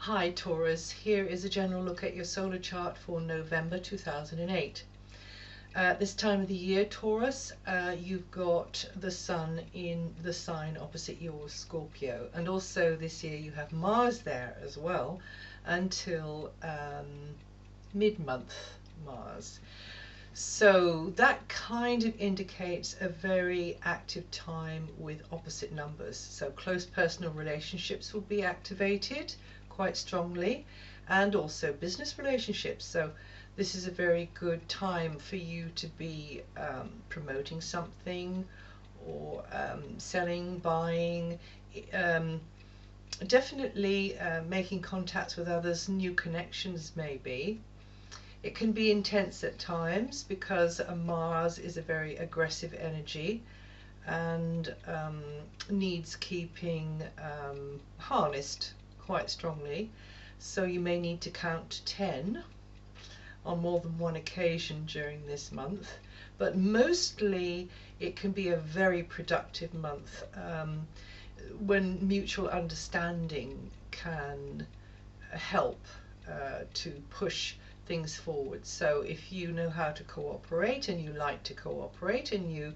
Hi Taurus, here is a general look at your solar chart for November 2008. This time of the year, Taurus, you've got the Sun in the sign opposite your Scorpio, and also this year you have Mars there as well until mid-month Mars. So that kind of indicates a very active time with opposite numbers. So close personal relationships will be activated quite strongly, and also business relationships. So this is a very good time for you to be promoting something or selling, buying, definitely making contacts with others, new connections maybe. It can be intense at times because Mars is a very aggressive energy and needs keeping harnessed quite strongly. So you may need to count to 10 on more than one occasion during this month. But mostly it can be a very productive month when mutual understanding can help to push things forward. So if you know how to cooperate and you like to cooperate and you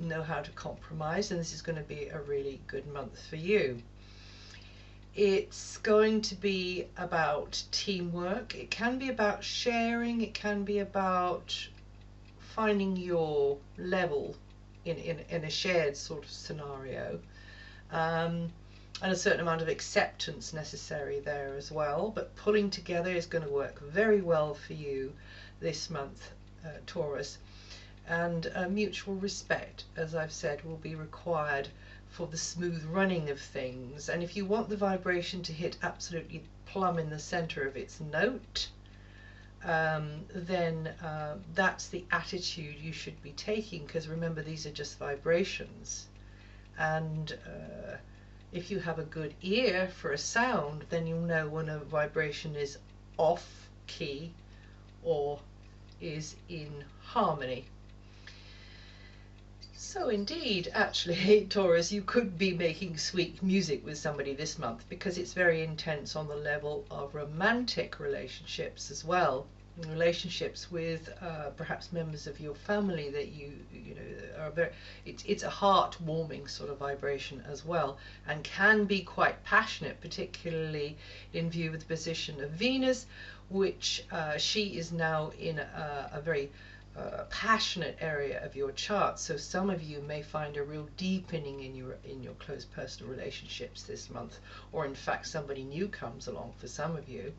know how to compromise, then this is going to be a really good month for you. It's going to be about teamwork. It can be about sharing. It can be about finding your level in a shared sort of scenario. And a certain amount of acceptance necessary there as well, but pulling together is going to work very well for you this month, Taurus. And mutual respect, as I've said, will be required for the smooth running of things. And if you want the vibration to hit absolutely plumb in the center of its note, then that's the attitude you should be taking, because remember, these are just vibrations. And if you have a good ear for a sound, then you'll know when a vibration is off key or is in harmony. So indeed, actually, Taurus, you could be making sweet music with somebody this month, because it's very intense on the level of romantic relationships as well. Relationships with perhaps members of your family that you know are very, it's a heart-warming sort of vibration as well, and can be quite passionate, particularly in view of the position of Venus, which she is now in a very passionate area of your chart. So some of you may find a real deepening in your close personal relationships this month, or in fact somebody new comes along for some of you.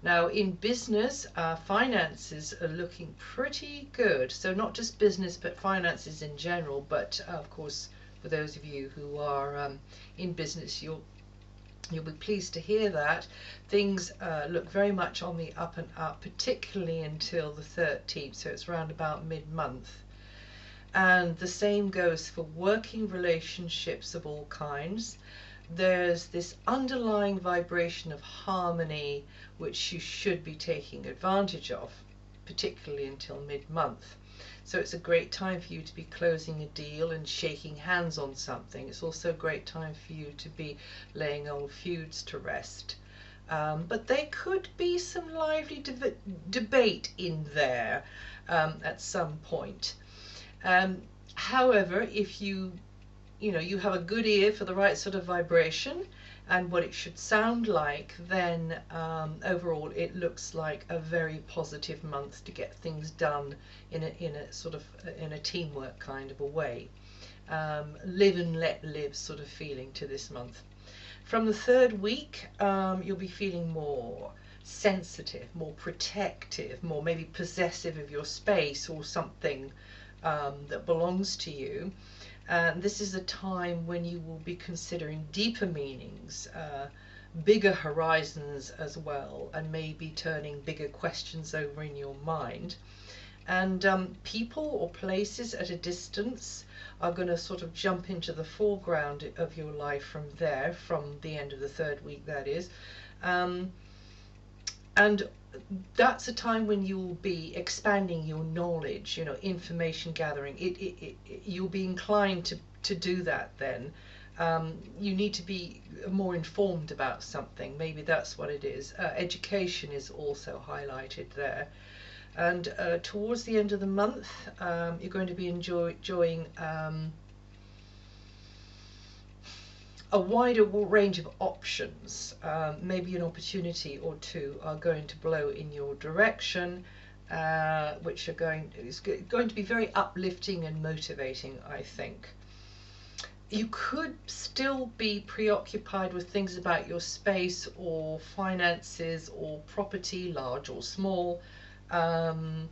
Now in business, finances are looking pretty good. So not just business, but finances in general. But of course, for those of you who are in business, you'll be pleased to hear that things look very much on the up and up, particularly until the 13th. So it's around about mid-month. And the same goes for working relationships of all kinds. There's this underlying vibration of harmony which you should be taking advantage of, particularly until mid-month. So it's a great time for you to be closing a deal and shaking hands on something. It's also a great time for you to be laying old feuds to rest. But there could be some lively debate in there at some point. However, if you have a good ear for the right sort of vibration and what it should sound like, then overall it looks like a very positive month to get things done in a teamwork kind of a way. Live and let live sort of feeling to this month. From the third week, you'll be feeling more sensitive, more protective, more maybe possessive of your space or something that belongs to you. And this is a time when you will be considering deeper meanings, bigger horizons as well, and maybe turning bigger questions over in your mind. And people or places at a distance are going to sort of jump into the foreground of your life from there, from the end of the third week, that is. And that's a time when you will be expanding your knowledge, information gathering. You'll be inclined to do that then. You need to be more informed about something. Maybe that's what it is. Education is also highlighted there. And towards the end of the month, you're going to be enjoying a wider range of options. Maybe an opportunity or two are going to blow in your direction, which is going to be very uplifting and motivating, I think. You could still be preoccupied with things about your space or finances or property, large or small, and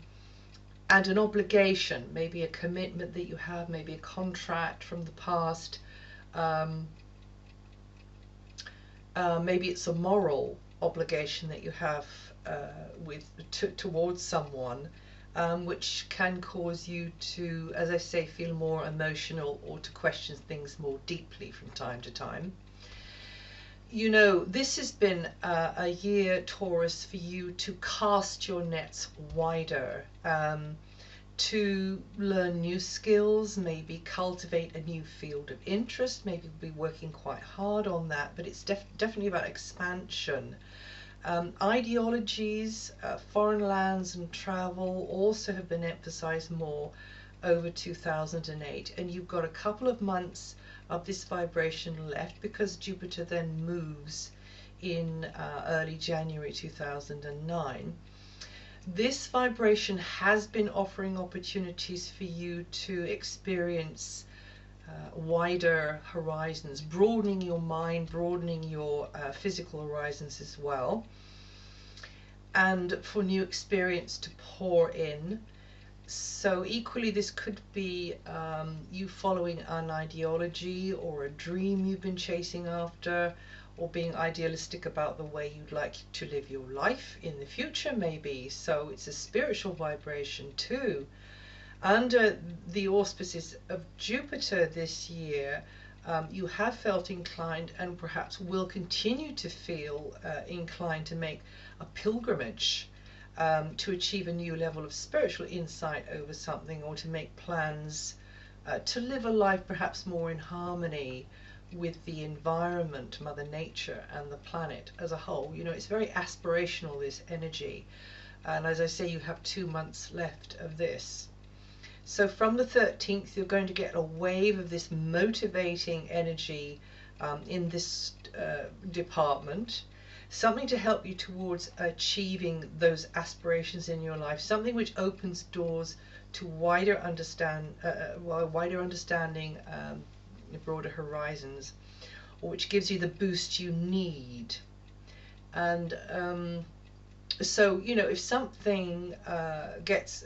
an obligation, maybe a commitment that you have, maybe a contract from the past. Maybe it's a moral obligation that you have towards someone, which can cause you to, as I say, feel more emotional or to question things more deeply from time to time. You know, this has been a year, Taurus, for you to cast your nets wider, to learn new skills, maybe cultivate a new field of interest, maybe be working quite hard on that, but it's definitely about expansion. Ideologies, foreign lands and travel also have been emphasized more over 2008, and you've got a couple of months of this vibration left, because Jupiter then moves in early January 2009. This vibration has been offering opportunities for you to experience wider horizons, broadening your mind, broadening your physical horizons as well, and for new experience to pour in. So equally, this could be you following an ideology or a dream you've been chasing after, or being idealistic about the way you'd like to live your life in the future, maybe. So it's a spiritual vibration too. Under the auspices of Jupiter this year, you have felt inclined, and perhaps will continue to feel inclined, to make a pilgrimage to achieve a new level of spiritual insight over something, or to make plans to live a life perhaps more in harmony with the environment, Mother Nature, and the planet as a whole. You know, it's very aspirational, this energy. And as I say, you have 2 months left of this. So from the 13th, you're going to get a wave of this motivating energy in this department. Something to help you towards achieving those aspirations in your life. Something which opens doors to wider understanding, broader horizons, or which gives you the boost you need. And so, you know, if something gets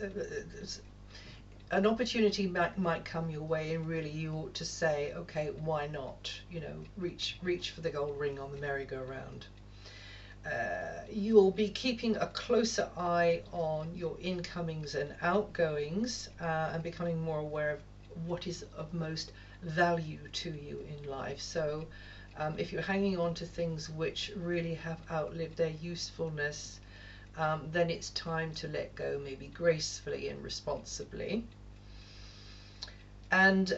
an opportunity might come your way, and really you ought to say, okay, why not? You know, reach for the gold ring on the merry-go-round. You'll be keeping a closer eye on your incomings and outgoings, and becoming more aware of what is of most value to you in life. So if you're hanging on to things which really have outlived their usefulness, then it's time to let go, maybe gracefully and responsibly. And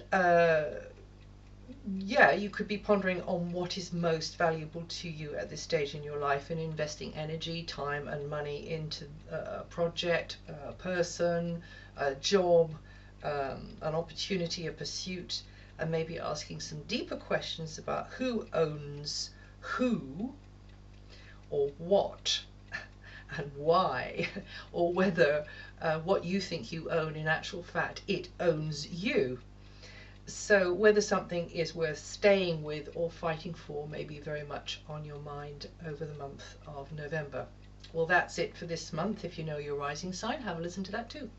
yeah, you could be pondering on what is most valuable to you at this stage in your life, and investing energy, time and money into a project, a person, a job, an opportunity, a pursuit, and maybe asking some deeper questions about who owns who, or what, and why, or whether what you think you own, in actual fact, it owns you. So whether something is worth staying with or fighting for may be very much on your mind over the month of November. Well, that's it for this month. If you know your rising sign, have a listen to that too.